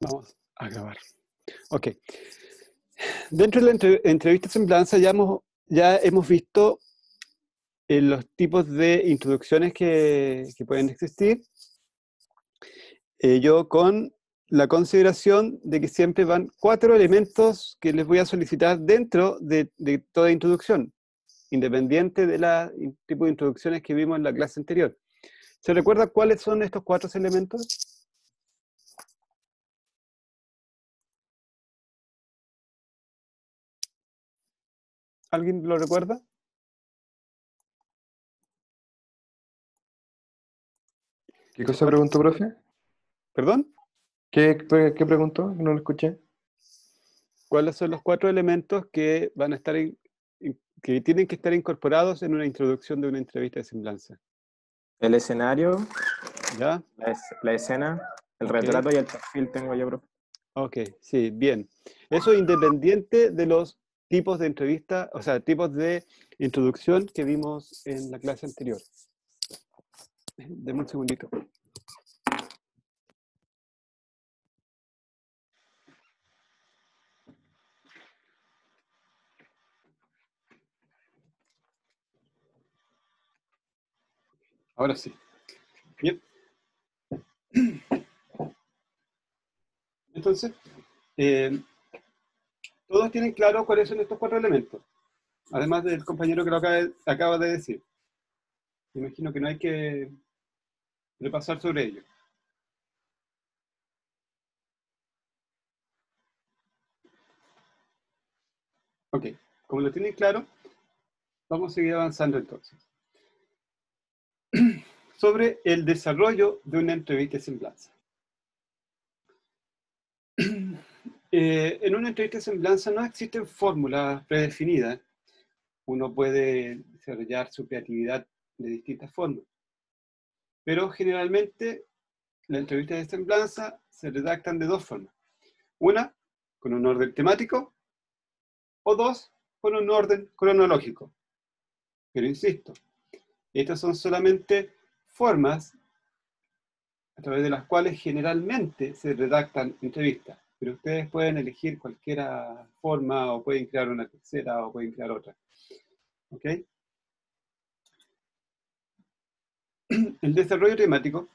Vamos a grabar. Ok. Dentro de la entrevista semblanza ya hemos visto los tipos de introducciones que pueden existir. Yo con la consideración de que siempre van 4 elementos que les voy a solicitar dentro de toda introducción, independiente de la tipo de introducciones que vimos en la clase anterior. ¿Se recuerda cuáles son estos 4 elementos? ¿Alguien lo recuerda? ¿Qué cosa preguntó, profe? ¿Perdón? ¿Qué preguntó? No lo escuché. ¿Cuáles son los 4 elementos que van a estar que tienen que estar incorporados en una introducción de una entrevista de semblanza? El escenario, ¿Ya? la escena, el Ok. retrato y el perfil tengo yo, profe. Ok, sí, bien. Eso independiente de los tipos de entrevista, o sea, tipos de introducción que vimos en la clase anterior. Deme un segundito. Ahora sí. Bien. Entonces, todos tienen claro cuáles son estos 4 elementos, además del compañero que lo acaba de decir. Me imagino que no hay que repasar sobre ello. Ok, como lo tienen claro, vamos a seguir avanzando entonces. Sobre el desarrollo de una entrevista de semblanza. En una entrevista de semblanza no existen fórmulas predefinidas. Uno puede desarrollar su creatividad de distintas formas. Pero generalmente las entrevistas de semblanza se redactan de 2 formas. Una, con un orden temático, o 2, con un orden cronológico. Pero insisto, estas son solamente formas a través de las cuales generalmente se redactan entrevistas. Pero ustedes pueden elegir cualquier forma, o pueden crear una tercera, o pueden crear otra. ¿Ok? El desarrollo temático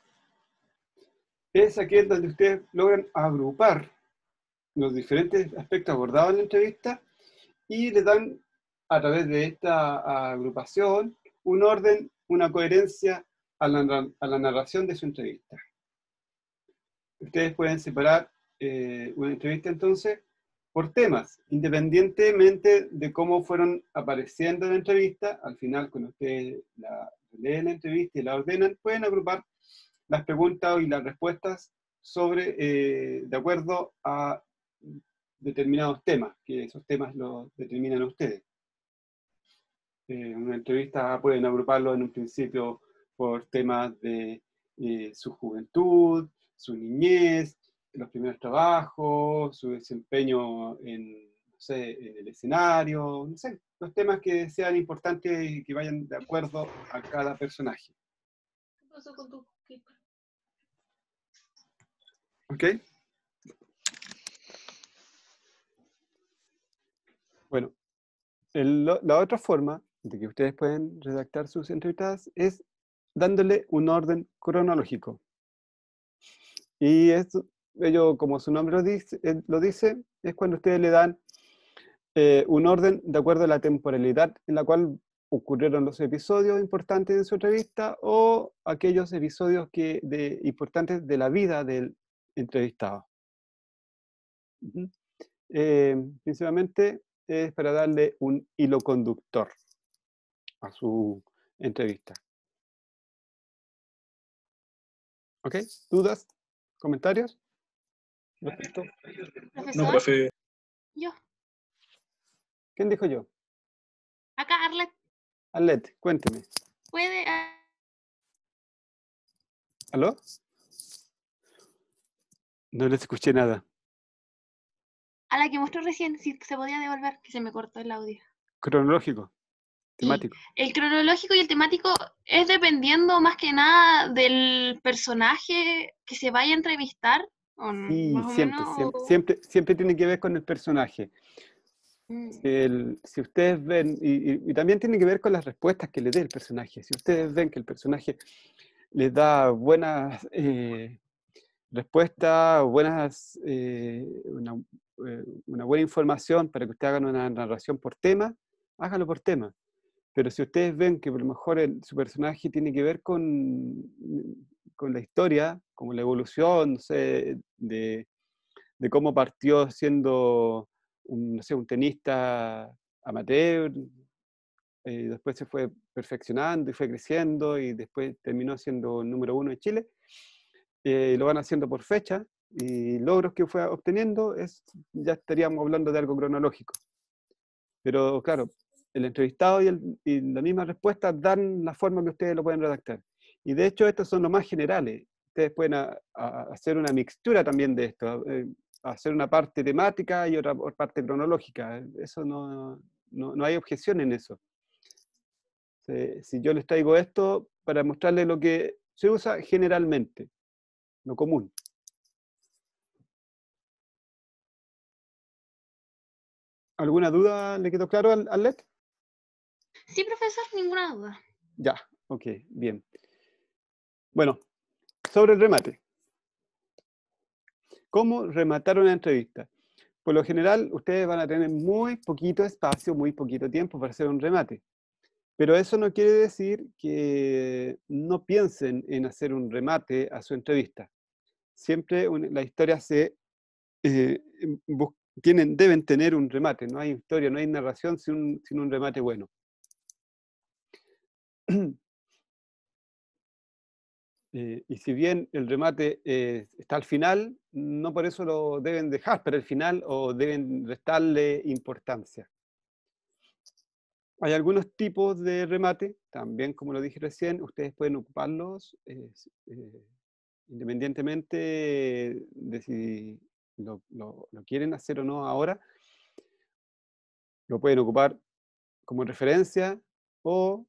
es aquel donde ustedes logran agrupar los diferentes aspectos abordados en la entrevista y le dan, a través de esta agrupación, un orden, una coherencia a la narración de su entrevista. Ustedes pueden separar una entrevista entonces por temas, independientemente de cómo fueron apareciendo en la entrevista. Al final, cuando ustedes leen la entrevista y la ordenan, pueden agrupar las preguntas y las respuestas de acuerdo a determinados temas, que esos temas los determinan ustedes. Una entrevista pueden agruparlo en un principio por temas de su juventud, su niñez, los primeros trabajos, su desempeño en, no sé, en el escenario, no sé, los temas que sean importantes y que vayan de acuerdo a cada personaje. ¿Qué pasó con tu clip? ¿Ok? Bueno, la otra forma de que ustedes pueden redactar sus entrevistas es dándole un orden cronológico. Y ello, como su nombre lo dice, es cuando ustedes le dan un orden de acuerdo a la temporalidad en la cual ocurrieron los episodios importantes en su entrevista o aquellos episodios importantes de la vida del entrevistado. Principalmente es para darle un hilo conductor a su entrevista. ¿Ok? ¿Dudas? ¿Comentarios? ¿Respecto? ¿Profesor? No, profe. Yo. ¿Quién dijo yo? Acá, Arlet, Arlet, cuénteme. ¿puede...? ¿Aló? No les escuché nada. A la que mostró recién, si se podía devolver, que se me cortó el audio. Cronológico. Temático. El cronológico y el temático es dependiendo más que nada del personaje que se vaya a entrevistar ¿O Sí, más o siempre, menos? siempre, siempre, siempre tiene que ver con el personaje. Mm, Si ustedes ven, y también tiene que ver con las respuestas que le dé el personaje. Si ustedes ven que el personaje les da buenas respuestas, una buena información para que ustedes hagan una narración por tema, háganlo por tema. Pero si ustedes ven que a lo mejor su personaje tiene que ver con la historia, como la evolución, no sé, de cómo partió siendo no sé, un tenista amateur, después se fue perfeccionando y fue creciendo y después terminó siendo el número 1 de Chile, lo van haciendo por fecha y logros que fue obteniendo, ya estaríamos hablando de algo cronológico. Pero claro, el entrevistado y la misma respuesta dan la forma que ustedes lo pueden redactar. Y de hecho estos son los más generales. Ustedes pueden hacer una mixtura también de esto, hacer una parte temática y otra parte cronológica. Eso no hay objeción en eso. Si yo les traigo esto para mostrarles lo que se usa generalmente, lo común. ¿Alguna duda le quedó claro al LED? Sí, profesor, ninguna duda. Ya, ok, bien. Bueno, sobre el remate. ¿Cómo rematar una entrevista? Por lo general, ustedes van a tener muy poquito espacio, muy poquito tiempo para hacer un remate. Pero eso no quiere decir que no piensen en hacer un remate a su entrevista. Siempre la historia eh, deben tener un remate. No hay historia, no hay narración sin un remate bueno. Y si bien el remate está al final, no por eso lo deben dejar para el final o deben restarle importancia. Hay algunos tipos de remate, también como lo dije recién, ustedes pueden ocuparlos independientemente de si lo quieren hacer o no ahora. Lo pueden ocupar como referencia o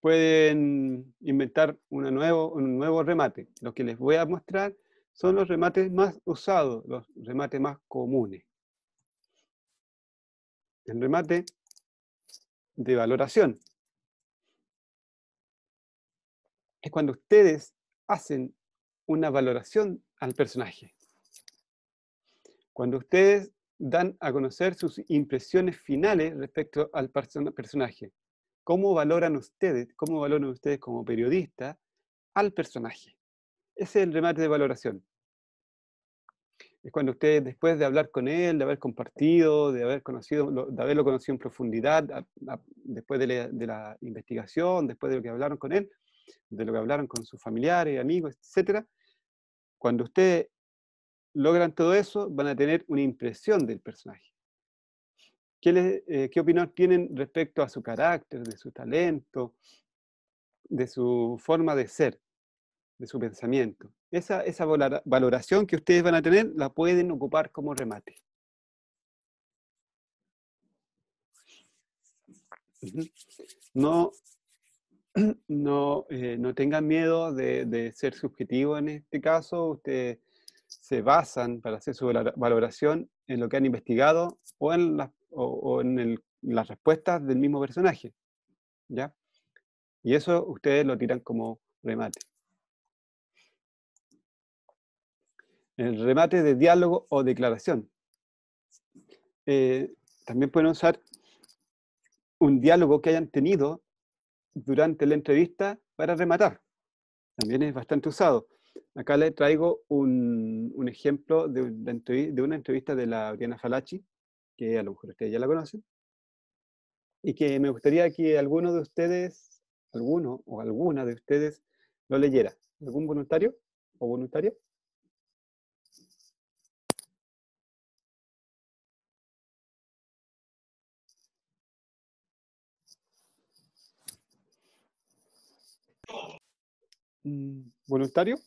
pueden inventar un nuevo remate. Lo que les voy a mostrar son los remates más usados, los remates más comunes. El remate de valoración es cuando ustedes hacen una valoración al personaje. Cuando ustedes dan a conocer sus impresiones finales respecto al personaje. ¿Cómo valoran ustedes como periodistas al personaje? Ese es el remate de valoración. Es cuando ustedes, después de hablar con él, de haber compartido, de haberlo conocido en profundidad, después de la investigación, después de lo que hablaron con él, de lo que hablaron con sus familiares, amigos, etc. Cuando ustedes logran todo eso, van a tener una impresión del personaje. ¿Qué opinión tienen respecto a su carácter, de su talento, de su forma de ser, de su pensamiento? Esa valoración que ustedes van a tener la pueden ocupar como remate. No tengan miedo de ser subjetivo en este caso. Ustedes se basan para hacer su valoración en lo que han investigado o en las respuestas del mismo personaje, ¿ya? Y eso ustedes lo tiran como remate. El remate de diálogo o declaración. También pueden usar un diálogo que hayan tenido durante la entrevista para rematar. También es bastante usado. Acá les traigo un ejemplo de una entrevista de la Oriana Fallaci, que a lo mejor ustedes ya la conocen, y que me gustaría que alguno de ustedes, alguno o alguna de ustedes lo leyera. ¿Algún voluntario o voluntaria? ¿Voluntario?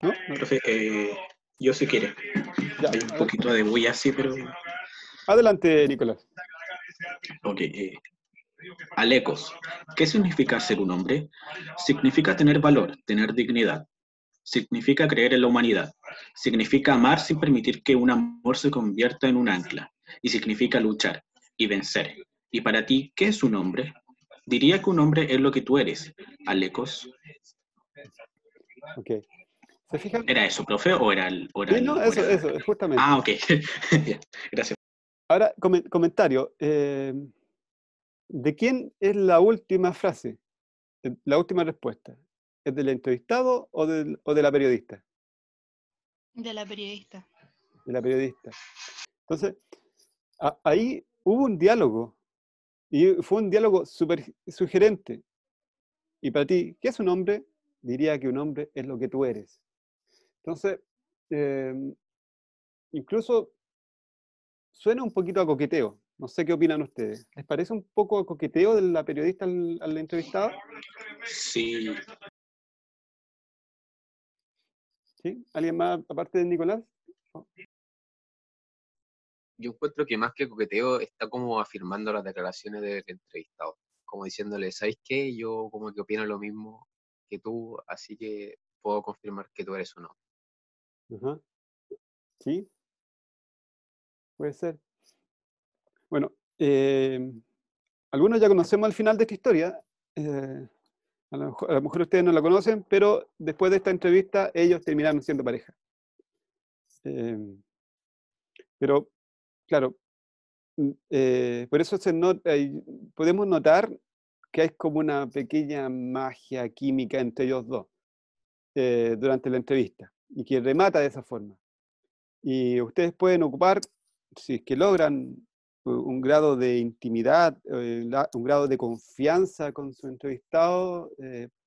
¿No? ¿No? Profe, yo si quiere. Ya, Hay un poquito de bulla así, pero... adelante, Nicolás. Ok. Alecos. ¿Qué significa ser un hombre? Significa tener valor, tener dignidad. Significa creer en la humanidad. Significa amar sin permitir que un amor se convierta en un ancla. Y significa luchar y vencer. ¿Y para ti qué es un hombre? Diría que un hombre es lo que tú eres. Alecos. Ok. ¿Se fijan? ¿Era eso, profe? ¿O era Sí, no, o era- eso, justamente. Ah, ok. Ya, gracias. Ahora, comentario. ¿De quién es la última frase? La última respuesta. ¿Es del entrevistado o de la periodista? De la periodista. De la periodista. Entonces, ahí hubo un diálogo. Y fue un diálogo súper sugerente. Y para ti, ¿qué es un hombre? Diría que un hombre es lo que tú eres. Entonces, eh, incluso suena un poquito a coqueteo. No sé qué opinan ustedes. ¿Les parece un poco a coqueteo de la periodista al entrevistado? Sí, ¿Sí? ¿Alguien más aparte de Nicolás? Yo encuentro que más que coqueteo está como afirmando las declaraciones del entrevistado, como diciéndole, ¿sabes qué? Yo como que opino lo mismo que tú, así que puedo confirmar que tú eres un hombre. Ajá. Sí, puede ser. Bueno, algunos ya conocemos el final de esta historia. A lo mejor ustedes no la conocen, pero después de esta entrevista ellos terminaron siendo pareja. Eh, pero, claro, por eso podemos notar que hay como una pequeña magia química entre ellos dos durante la entrevista y que remata de esa forma. Y ustedes pueden ocupar, si es que logran un grado de intimidad, un grado de confianza con su entrevistado,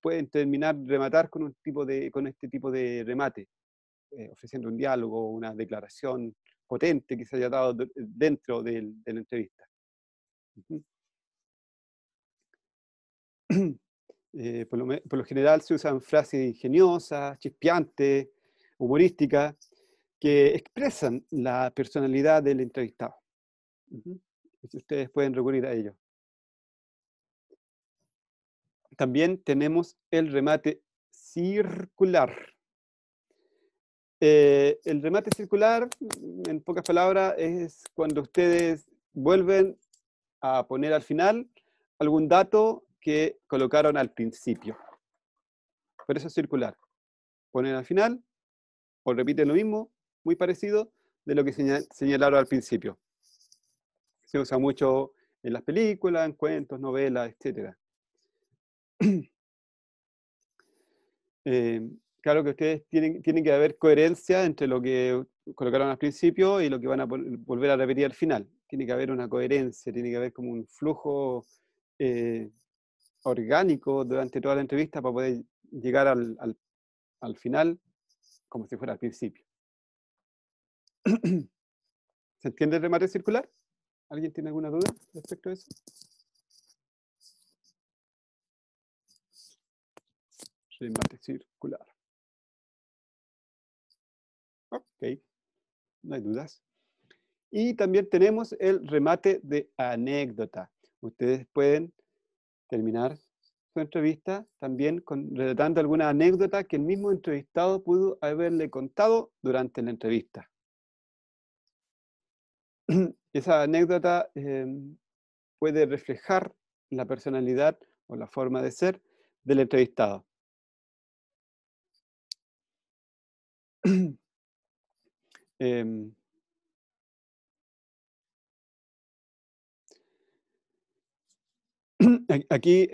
pueden rematar con este tipo de remate, ofreciendo un diálogo, una declaración potente que se haya dado dentro de la entrevista. Ujú. Por lo general se usan frases ingeniosas, chispeantes, humorísticas, que expresan la personalidad del entrevistado. Ujú. Y ustedes pueden recurrir a ello. También tenemos el remate circular. El remate circular, en pocas palabras, es cuando ustedes vuelven a poner al final algún dato que colocaron al principio. Por eso es circular. Ponen al final o repiten lo mismo, muy parecido, de lo que señalaron al principio. Se usa mucho en las películas, en cuentos, novelas, etc. Claro que ustedes tienen que haber coherencia entre lo que colocaron al principio y lo que van a volver a repetir al final. Tiene que haber una coherencia, tiene que haber como un flujo orgánico durante toda la entrevista para poder llegar al final como si fuera al principio. ¿Se entiende el remate circular? ¿Alguien tiene alguna duda respecto a eso? Remate circular. Ok, no hay dudas. Y también tenemos el remate de anécdota. Ustedes pueden terminar su entrevista también relatando alguna anécdota que el mismo entrevistado pudo haberle contado durante la entrevista. Esa anécdota puede reflejar la personalidad o la forma de ser del entrevistado. Aquí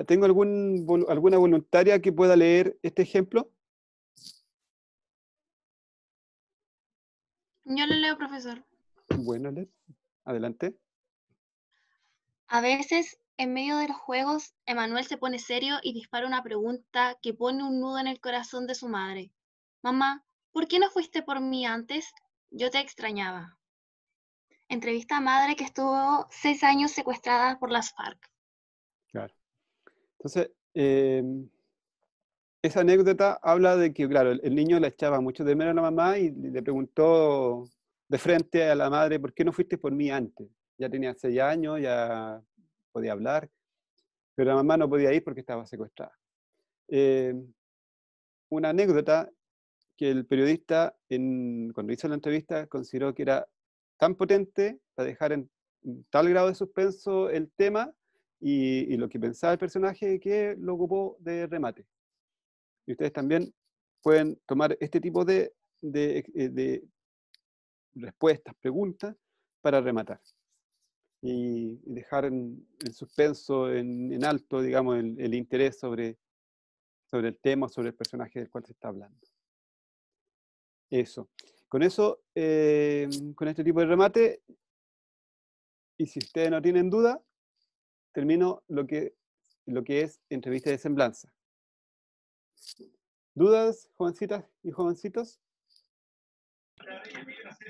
tengo alguna voluntaria que pueda leer este ejemplo. Yo le leo, profesor. Bueno, Let, adelante. A veces, en medio de los juegos, Emanuel se pone serio y dispara una pregunta que pone un nudo en el corazón de su madre. Mamá, ¿por qué no fuiste por mí antes? Yo te extrañaba. Entrevista a madre que estuvo 6 años secuestrada por las FARC. Claro. Entonces, esa anécdota habla de que, claro, el niño la echaba mucho de menos a la mamá y le preguntó de frente a la madre, ¿por qué no fuiste por mí antes? Ya tenía 6 años, ya podía hablar, pero la mamá no podía ir porque estaba secuestrada. Una anécdota que el periodista, cuando hizo la entrevista, consideró que era tan potente para dejar en tal grado de suspenso el tema y lo que pensaba el personaje, que lo ocupó de remate. Y ustedes también pueden tomar este tipo de respuestas, preguntas, para rematar. Y dejar en suspenso, en alto, digamos, el interés sobre el tema, sobre el personaje del cual se está hablando. Eso. Con eso, con este tipo de remate, y si ustedes no tienen duda, termino lo que es entrevista de semblanza. ¿Dudas, jovencitas y jovencitos?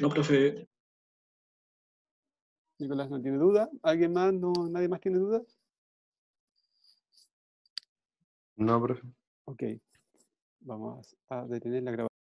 No, profe. Nicolás no tiene duda. ¿Alguien más? ¿Nadie más tiene dudas? No, profe. Ok. Vamos a detener la grabación.